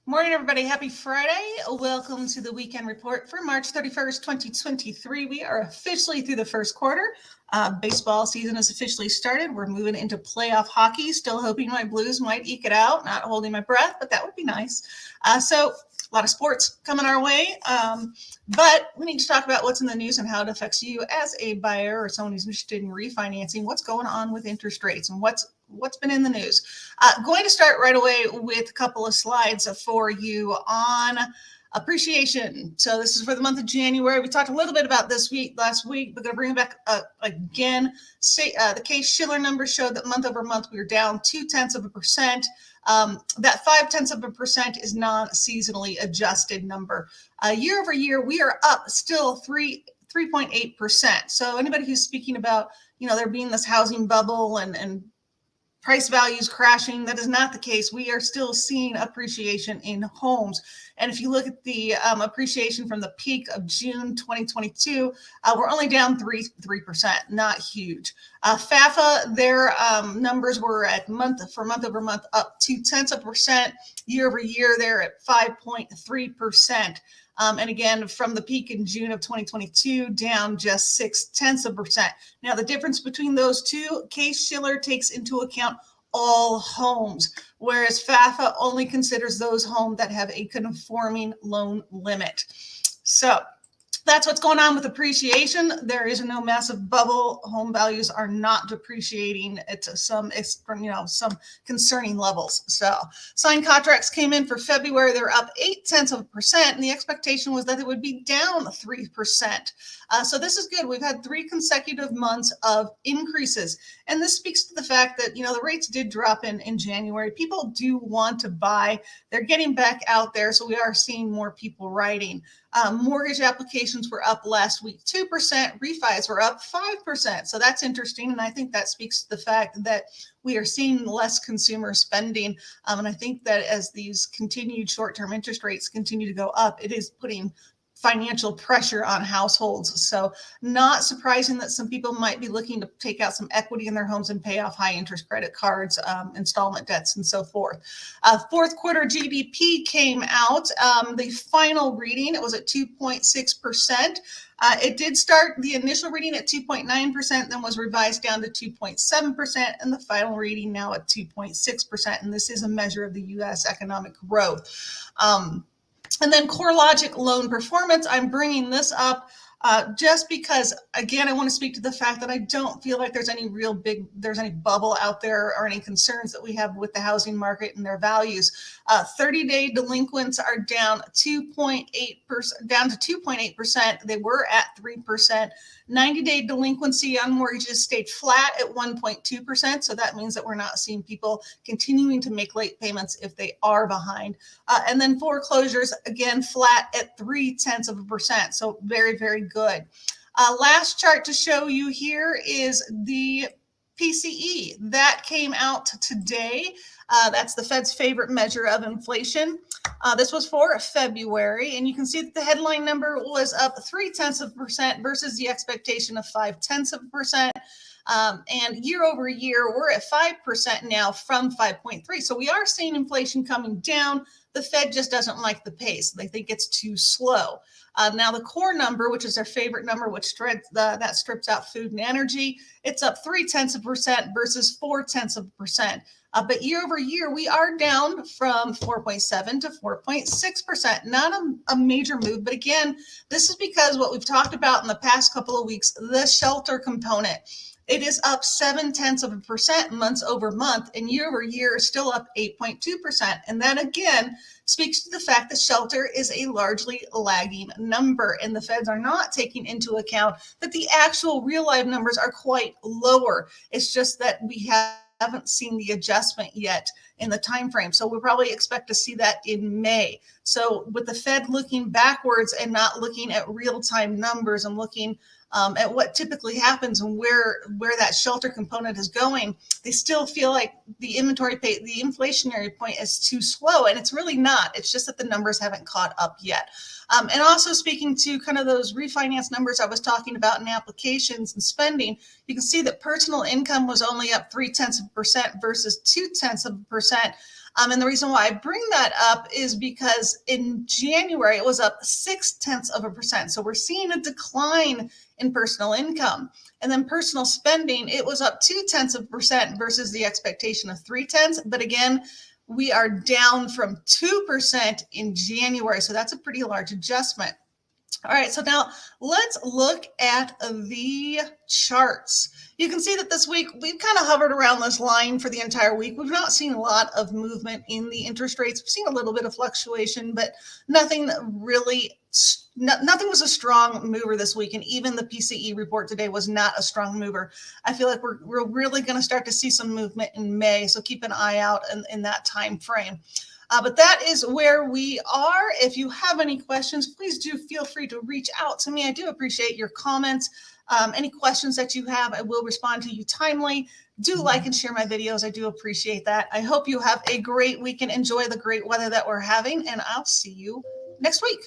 Morning, everybody. Happy Friday. Welcome to the weekend report for March 31st, 2023. We are officially through the first quarter. Baseball season has officially started. We're moving into playoff hockey. Still hoping my Blues might eke it out. Not holding my breath, but that would be nice. So a lot of sports coming our way. But we need to talk about what's in the news and how it affects you as a buyer or someone who's interested in refinancing. What's going on with interest rates and what's been in the news. Going to start right away with a couple of slides for you on appreciation. So this is for the month of January. We talked a little bit about this last week. We're going to bring it back again. The Case-Shiller numbers showed that month over month we were down 0.2%. That 0.5% is non-seasonally adjusted number. Year over year, we are up still 3.8%. So anybody who's speaking about, there being this housing bubble and price values crashing, that is not the case. We are still seeing appreciation in homes. And if you look at the appreciation from the peak of June 2022, we're only down 3%, not huge. FAFSA, their numbers were at month over month up 0.2%. Year over year, they're at 5.3%. And again, from the peak in June of 2022, down just 0.6%. Now, the difference between those two, Case-Shiller takes into account all homes, whereas FAFSA only considers those homes that have a conforming loan limit. So that's what's going on with appreciation. There is no massive bubble. Home values are not depreciating at some concerning levels. So signed contracts came in for February. They're up 0.8%, and the expectation was that it would be down 3%. So this is good. We've had 3 consecutive months of increases, and this speaks to the fact that the rates did drop in January. People do want to buy. They're getting back out there, so we are seeing more people writing. Mortgage applications were up last week 2%. Refis were up 5%. So that's interesting. And I think that speaks to the fact that we are seeing less consumer spending. And I think that as these continued short-term interest rates continue to go up, it is putting financial pressure on households. So not surprising that some people might be looking to take out some equity in their homes and pay off high interest credit cards, installment debts, and so forth. Fourth quarter GDP came out. The final reading, it was at 2.6%. It did start the initial reading at 2.9%, then was revised down to 2.7%, and the final reading now at 2.6%. And this is a measure of the U.S. economic growth. And then CoreLogic loan performance, I'm bringing this up just because, again, I want to speak to the fact that I don't feel like there's any bubble out there or any concerns that we have with the housing market and their values. 30-day delinquents are down 2.8%, down to 2.8%. They were at 3%. 90-day delinquency on mortgages stayed flat at 1.2%. So that means that we're not seeing people continuing to make late payments if they are behind. And then foreclosures, again, flat at 0.3%. So very, very good. Last chart to show you here is the PCE. That came out today. That's the Fed's favorite measure of inflation. This was for February, and you can see that the headline number was up 0.3% versus the expectation of 0.5%. And year over year, we're at 5% now from 5.3. So we are seeing inflation coming down. The Fed just doesn't like the pace. They think it's too slow. Now, the core number, which is their favorite number, which that strips out food and energy, it's up 0.3% versus 0.4%. But year over year, we are down from 4.7 to 4.6%. Not a major move. But again, this is because what we've talked about in the past couple of weeks, the shelter component. It is up 0.7% months over month, and year over year is still up 8.2%. And that again speaks to the fact that shelter is a largely lagging number, and the feds are not taking into account that the actual real life numbers are quite lower. It's just that we haven't seen the adjustment yet in the time frame. So we'll probably expect to see that in May. So with the Fed looking backwards and not looking at real-time numbers and looking at what typically happens and where that shelter component is going, they still feel like the inflationary point is too slow, and it's really not. It's just that the numbers haven't caught up yet. And also speaking to kind of those refinance numbers I was talking about in applications and spending, you can see that personal income was only up 0.3% versus 0.2%. And the reason why I bring that up is because in January, it was up 0.6%. So we're seeing a decline in personal income. And then personal spending, it was up 0.2% versus the expectation of 0.3. But again, we are down from 2% in January. So that's a pretty large adjustment. All right, so now let's look at the charts. You can see that this week we've kind of hovered around this line for the entire week. We've not seen a lot of movement in the interest rates. We've seen a little bit of fluctuation, but nothing really, nothing was a strong mover this week. And even the PCE report today was not a strong mover. I feel like we're really going to start to see some movement in May. So keep an eye out in that time frame. But that is where we are. If you have any questions, please do feel free to reach out to me. I do appreciate your comments. Any questions that you have, I will respond to you timely. Do like and share my videos. I do appreciate that. I hope you have a great week and enjoy the great weather that we're having, and I'll see you next week.